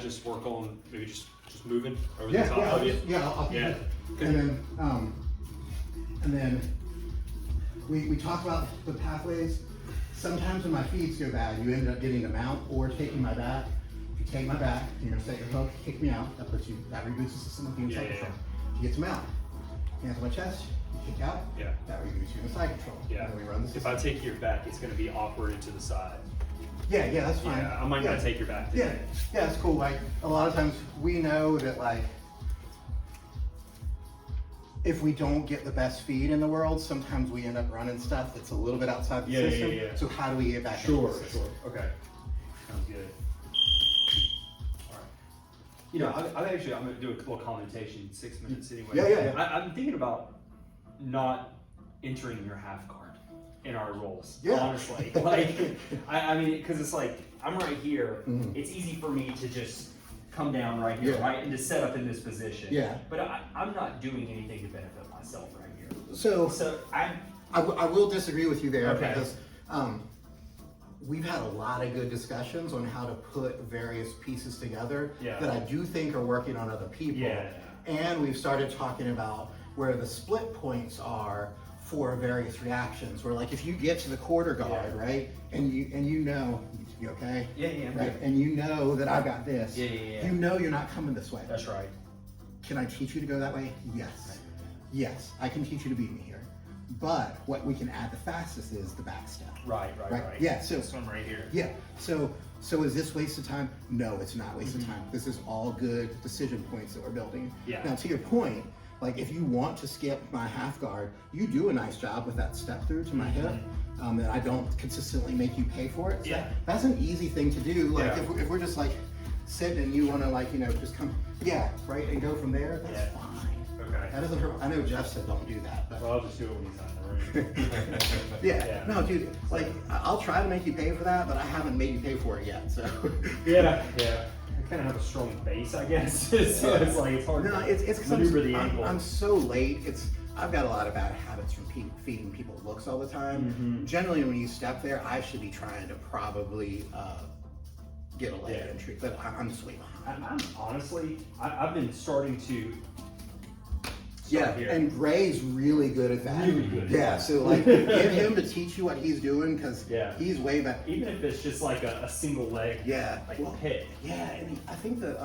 just work on maybe just moving over Yeah, the top yeah, of you? I'll Yeah. And then we talk about the pathways. Sometimes when my feeds go bad, you end up getting a mount or taking my back. If you take my back, you're gonna set your hook, kick me out. That reboots the system with the inside control. You get some mount. Hands on my chest, you kick out. Yeah. That reboots you in the side control. Yeah. And then we run the If system. I take your back, it's going to be awkward into the side. Yeah, that's fine. Yeah, I might not take your back today. Yeah, it's cool. Like a lot of times we know that like if we don't get the best feed in the world, sometimes we end up running stuff that's a little bit outside the system. Yeah. So how do we get back into Sure. the system? Okay. Sounds good. All right. You know, I'm going to do a little commentation, 6 minutes anyway. Yeah. I'm thinking about not entering your half guard in our roles. Yeah. Honestly, like, I mean, because it's like I'm right here. Mhm. It's easy for me to just come down right here, Yeah. right, and to set up in this position. Yeah. But I'm not doing anything to benefit myself right here. So I will disagree with you there Okay. because we've had a lot of good discussions on how to put various pieces together Yeah. that I do think are working on other people. Yeah. And we've started talking about where the split points are for various reactions. Where like if you get to the quarter guard, Yeah. right, and you know, you okay? Yeah, I'm Right, good. and you know that I've got this. Yeah. You know you're not coming this way. That's right. Can I teach you to go that way? Yes. Yes, I can teach you to beat me here. But what we can add the fastest is the back step. Right. Yeah, so This one right here. yeah, so is this waste of time? No, it's not waste of time. This is all good decision points that we're building. Yeah. Now to your point, like if you want to skip my half guard, you do a nice job with that step through to my hip. And I don't consistently make you pay for it. So Yeah. that's an easy thing to do. Like Yeah. if we're just like sitting and you want to like, just come, right, and go from there, that's Yeah. fine. Okay. That doesn't hurt. I know Jeff said don't do that, but Well, I'll just do it when he's not in the room. yeah. No, dude, like I'll try to make you pay for that, but I haven't made you pay for it yet. So Yeah. I kind of have a strong base, I guess. So it's like it's hard no, to it's because maneuver the ankle. I'm so late. I've got a lot of bad habits from feeding people looks all the time. Generally, when you step there, I should be trying to probably get a leg entry, but I'm just way behind. I'm honestly, I've been starting to. Yeah, here. and Gray's really good at that. Really good at Yeah, that. so like get him to teach you what he's doing because he's way better. Even if it's just like a single leg, Yeah, like well, pick. Yeah, and I think that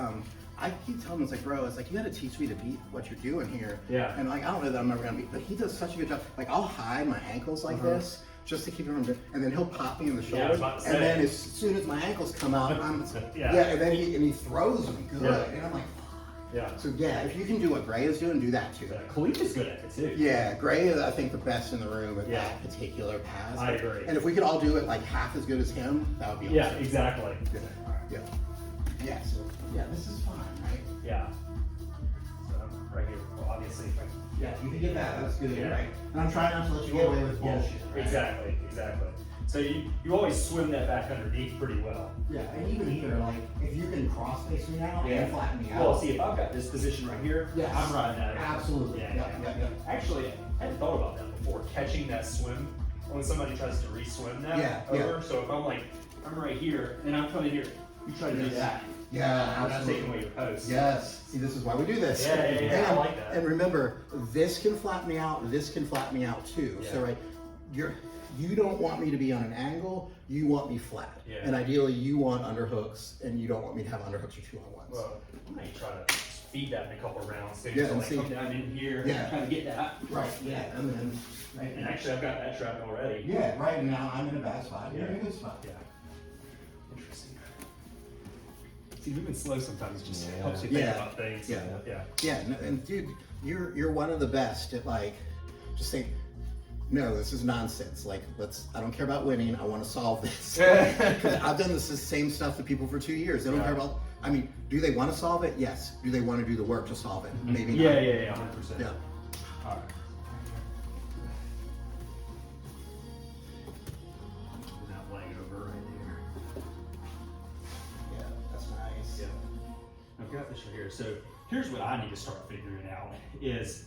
I keep telling him, it's like, bro, it's like you got to teach me to beat what you're doing here. Yeah. And like I don't know that I'm ever gonna beat, but he does such a good job. Like I'll hide my ankles like this just to keep him from, and then he'll pop me in the Yeah, I shoulder, was about to and say. then as soon as my ankles come out, Yeah. and then he throws them good, Yeah. and I'm like, Yeah. so yeah, if you can do what Gray is doing, do that too. Khalif is good at it too. Yeah, Gray is, I think, the best in the room at Yeah. that particular pass. I agree. And if we could all do it like half as good as him, that would be awesome. Yeah, exactly. Yeah. Yeah, so, yeah, this is fine, right? Yeah. So right here, well, obviously. Yeah, you can get that, that's good, Yeah. right? And I'm trying not to let you get away with bullshit, right? Exactly. So you always swim that back underneath pretty well. Yeah, and even here, like, if you can cross face me now and flatten me out. Well, see, if I've got this position right here, Yes. I'm riding that. Absolutely. Yeah. Actually, I hadn't thought about that before. Catching that swim when somebody tries to re-swim that over. So if I'm like, I'm right here and I'm coming here, you try to do that. Yeah, I'm not absolutely. taking away your post. Yes. See, this is why we do this. Yeah, And, I like that. And remember, this can flatten me out, this can flatten me out too. Yeah. So, right, you don't want me to be on an angle, you want me flat. Yeah. And ideally, you want underhooks, and you don't want me to have underhooks or 2-on-1s. Well, I might try to feed that in a couple rounds. So Yeah, just and like see. come down in here Yeah. and kind of get that. Right, yeah, and then, right, And actually, I've got that trapped already. yeah, right now I'm in a bad spot. You're Yeah. in a good spot. Yeah. Interesting. See, moving slow sometimes just Yeah. helps you think Yeah. about things. Yeah. Yeah. Yeah, and dude, you're one of the best at like, just think, no, this is nonsense. Like, I don't care about winning. I want to solve this. 'Cause I've done the same stuff to people for 2 years. They don't care about, I mean, do they want to solve it? Yes. Do they want to do the work to solve it? Maybe not. Yeah, 100%. Yeah. All right. Move that leg over right there. Yeah, that's nice. Yeah. I've got this right here. So here's what I need to start figuring out is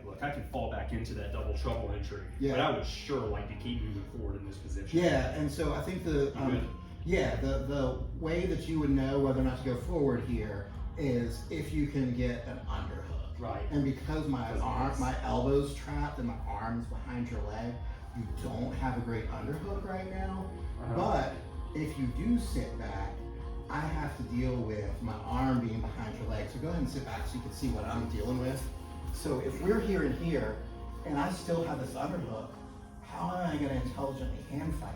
look, I can fall back into that double trouble entry, Yeah. but I would sure like to keep moving forward in this position. Yeah, and so I think the You good? Yeah, the way that you would know whether or not to go forward here is if you can get an underhook. Right. And because my elbow's trapped and my arm's behind your leg, you don't have a great underhook right now. But if you do sit back, I have to deal with my arm being behind your leg. So go ahead and sit back so you can see what I'm dealing with. So if we're here and here, and I still have this underhook, how am I going to intelligently hand fight?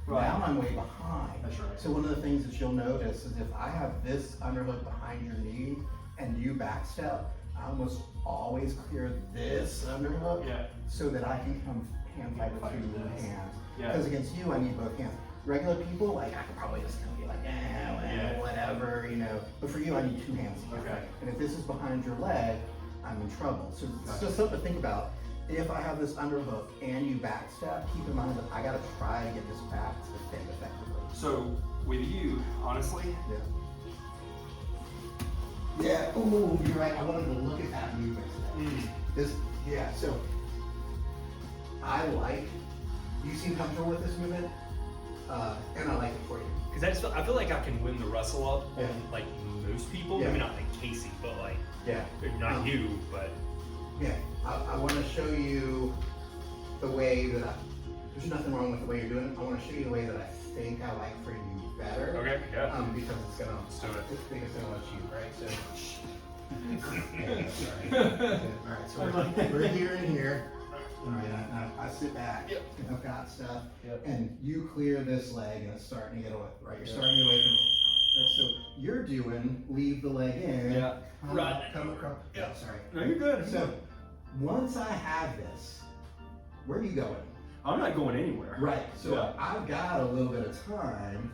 Right. Now I'm way behind. That's right. So one of the things that you'll notice is if I have this underhook behind your knee and you backstep, I almost always clear this underhook so that I can come hand fight with two hands. Because against you, I need both hands. Regular people, like I could probably just be like, whatever, you know. But for you, I need two hands. Okay. And if this is behind your leg, I'm in trouble. So it's just something to think about. If I have this underhook and you backstep, keep in mind that I gotta try to get this back to defend effectively. So with you, honestly, yeah. Oh, you're right. I wanted to look at that movement. So I like. You seem comfortable with this movement, and I like it for you. because I feel like I can win the wrestle up on like most people. Yeah. Maybe not like Casey, but like not you, but Yeah, I want to show you the way that there's nothing wrong with the way you're doing it. I want to show you the way that I think I like for you better. okay, yeah. Because it's gonna. Let's do it. I think it's gonna let you, right? So. All right. So we're here and here. All right. I sit back. Yep. And I've got stuff. Yep. And you clear this leg, and it's starting to get away. Right. You're starting to get away from me. Right. So you're doing leave the leg in. Yeah. Come across. Yeah. Sorry. No, you're good. So once I have this, where are you going? I'm not going anywhere. Right. So I've got a little bit of time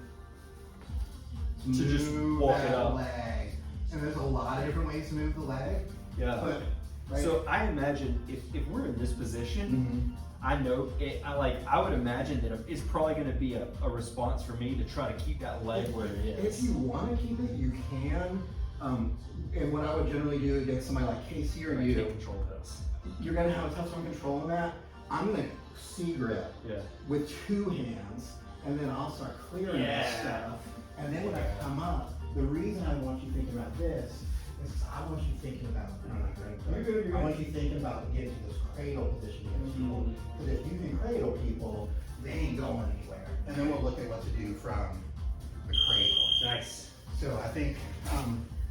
To just move walk that it up. leg. And there's a lot of different ways to move the leg. Yeah. But right. So I imagine if we're in this position, I know it. I would imagine that it's probably going to be a response for me to try to keep that leg where it is. If you want to keep it, you can. And what I would generally do against somebody like Casey or I you, can't control this. you're gonna have a tough time controlling that. I'm gonna C-grip with two hands, and then I'll start clearing that stuff. And then when I come up, the reason I want you thinking about this is I want you thinking about. I want you thinking about getting to this cradle position against people. Because if you can cradle people, they ain't going anywhere. And then we'll look at what to do from the cradle. Nice. So I think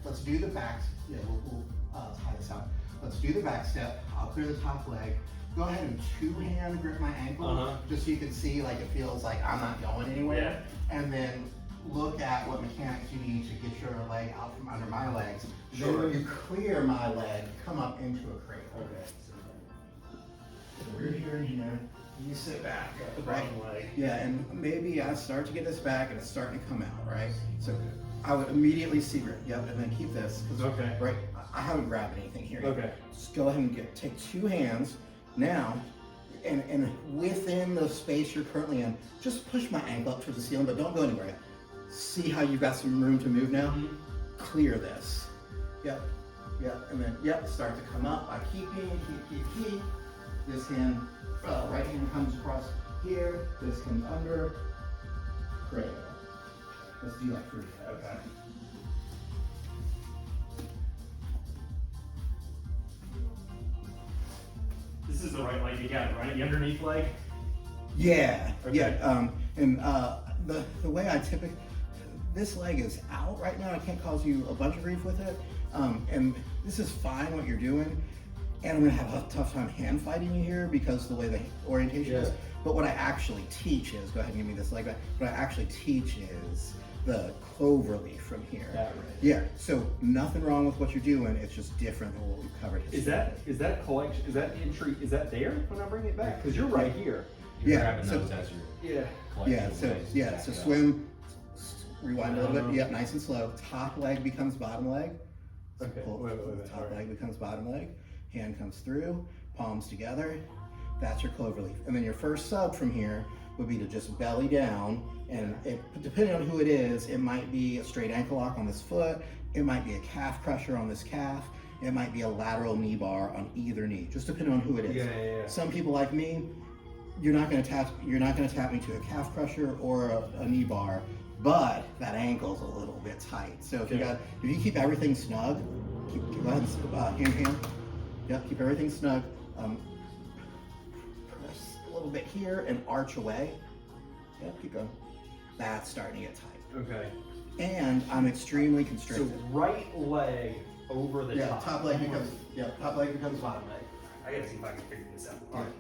let's do the back. Yeah, we'll tie this out. Let's do the back step. I'll clear the top leg. Go ahead and two-hand grip my ankle, just so you can see like it feels like I'm not going anywhere. And then look at what mechanics you need to get your leg out from under my legs. Then when you clear my leg, come up into a cradle. Okay. So we're here and here. You sit back. The bottom leg. Yeah, and maybe I start to get this back and it's starting to come out, right? So I would immediately C-grip, and then keep this. Okay. Right, I haven't grabbed anything here. Okay. Just go ahead and take two hands now, and within the space you're currently in, just push my ankle up towards the ceiling, but don't go anywhere yet. See how you've got some room to move now? Clear this. Yep, and then, start to come up. I keep. This hand, right hand comes across here, this comes under, cradle. Let's do that for you. Okay. This is the right leg again, right? The underneath leg? Yeah, Okay. and the way I typically, this leg is out right now. I can't cause you a bunch of grief with it, and this is fine what you're doing. And I'm gonna have a tough time hand fighting you here because the way the orientation is. But what I actually teach is, go ahead and give me this leg back. What I actually teach is the clover leaf from here. That right. Yeah, so nothing wrong with what you're doing. It's just different than what we've covered. Is that collection? Is that entry? Is that there when I bring it back? Because you're right here. You're Yeah, grabbing so- those as you're collecting So swim, rewind a little bit. Yep, nice and slow. Top leg becomes bottom leg. So Okay, pull- wait, Top alright. leg becomes bottom leg. Hand comes through, palms together. That's your clover leaf. And then your first sub from here would be to just belly down. And depending on who it is, it might be a straight ankle lock on this foot. It might be a calf crusher on this calf. It might be a lateral knee bar on either knee, just depending on who it is. Yeah. Some people like me, you're not going to tap me to a calf crusher or a knee bar but that ankle's a little bit tight. So if you keep everything snug, go ahead and hand. Yep, keep everything snug. Press a little bit here and arch away. Yep, keep going. That's starting to get tight. Okay. And I'm extremely So constricted. right leg over the top. Top leg becomes Bottom leg. I gotta see if I can figure this out. All right.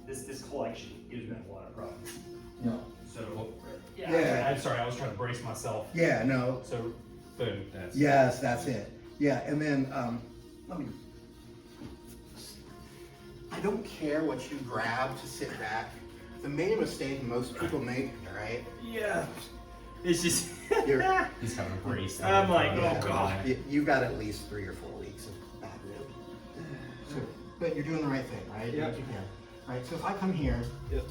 This collection gives me a lot of problems. No. So Yeah. I'm sorry, I was trying to brace myself. Yeah, no. So boom. That's Yes, that's it. Yeah, and then let me. I don't care what you grab to sit back. The main mistake most people make, right? Yeah. It's just You're, He's having a brace. I'm like, oh god. you got at least 3 or 4 weeks of bad rib. So, but you're doing the right thing, right? Yep. You can. Right. So if I come here, Yep.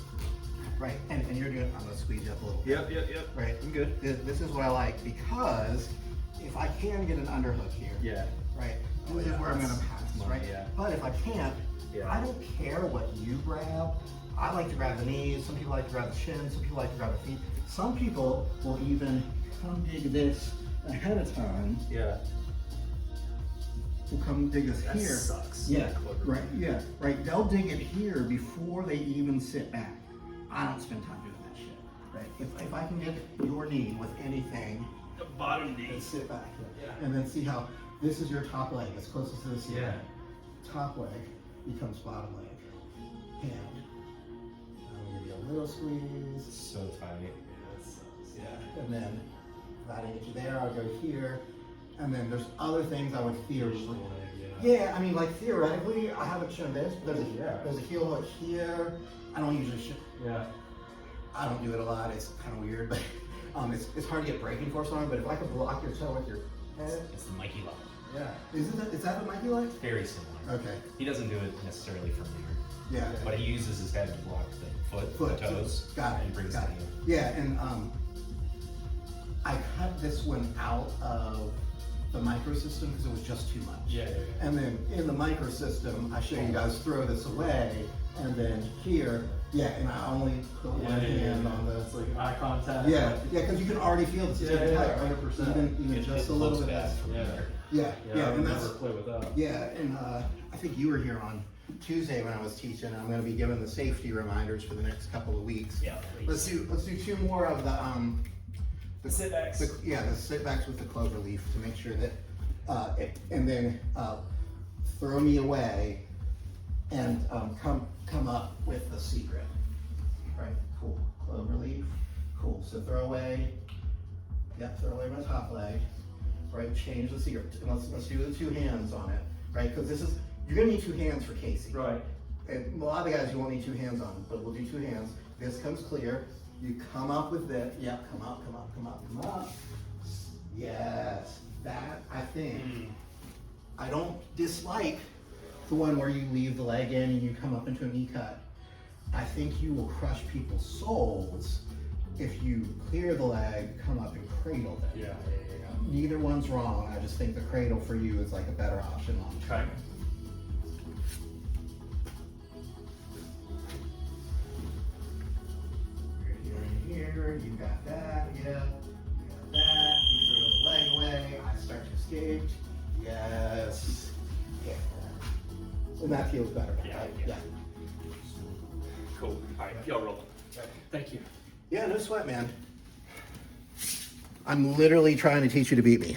right, and you're doing, I'm gonna squeeze you up a little bit. Yep. Right. I'm good. This is what I like because if I can get an underhook here, Yeah. right, Oh, this is yeah, where I'm that's gonna pass, smart, right? yeah. But if I can't, Yeah. I don't care what you grab. I like to grab the knees. Some people like to grab the shin. Some people like to grab the feet. Some people will even come dig this ahead of time. Yeah. Will come dig this That here. sucks. Yeah, right. Yeah, right. They'll dig it here before they even sit back. I don't spend time doing that shit. Right. If I can get your knee with anything, The bottom knee. then sit back. Yeah. And then see how this is your top leg as close as this. Yeah. Top leg becomes bottom leg. Hand. I'm gonna give you a little squeeze. So tight. Yeah. And then if I didn't get you there, I'll go here. And then there's other things I would theoretically. Yeah, I mean, like theoretically, I haven't shown this, but there's a heel hook here. I don't usually show. Yeah. I don't do it a lot. It's kind of weird, but it's hard to get braking force on. But if I could block your toe with your head, It's the Mikey level. Yeah. is that a Mikey leg? Very similar. Okay. He doesn't do it necessarily from there, Yeah. but he uses his head to block the Foot, the toes, got it, and brings got it it. in. Yeah, and I cut this one out of the microsystem because it was just too much. Yeah. And then in the microsystem, I show you guys throw this away, and then here, and I only put one hand on the. It's like eye contact. Yeah, because you can already feel the system tight, right? 100%. Even It just a looks little bit. bad from Yeah. there. Yeah, Yeah, I and would that's never play with that. and I think you were here on Tuesday when I was teaching. I'm going to be giving the safety reminders for the next couple of weeks. Yeah. Let's do 2 more of the sit backs. the sit backs with the clover leaf to make sure that and then throw me away and come up with the secret. Right, cool. Clover leaf, cool. So throw away. Throw away my top leg. Right, change the secret. Let's do the 2 hands on it. Right, because you're gonna need 2 hands for Casey. Right. And a lot of the guys you won't need 2 hands on, but we'll do 2 hands. This comes clear. You come up with this. Yep, come up. Yes, that I think. I don't dislike the one where you leave the leg in and you come up into a knee cut. I think you will crush people's souls if you clear the leg, come up and cradle them. Yeah. Neither one's wrong. I just think the cradle for you is like a better option long term. Okay. Here, you got that, you got that, you throw the leg away, I start to escape, yes, and that feels better, Yeah. Cool. All right, y'all rolling. Thank you. Yeah, no sweat, man. I'm literally trying to teach you to beat me.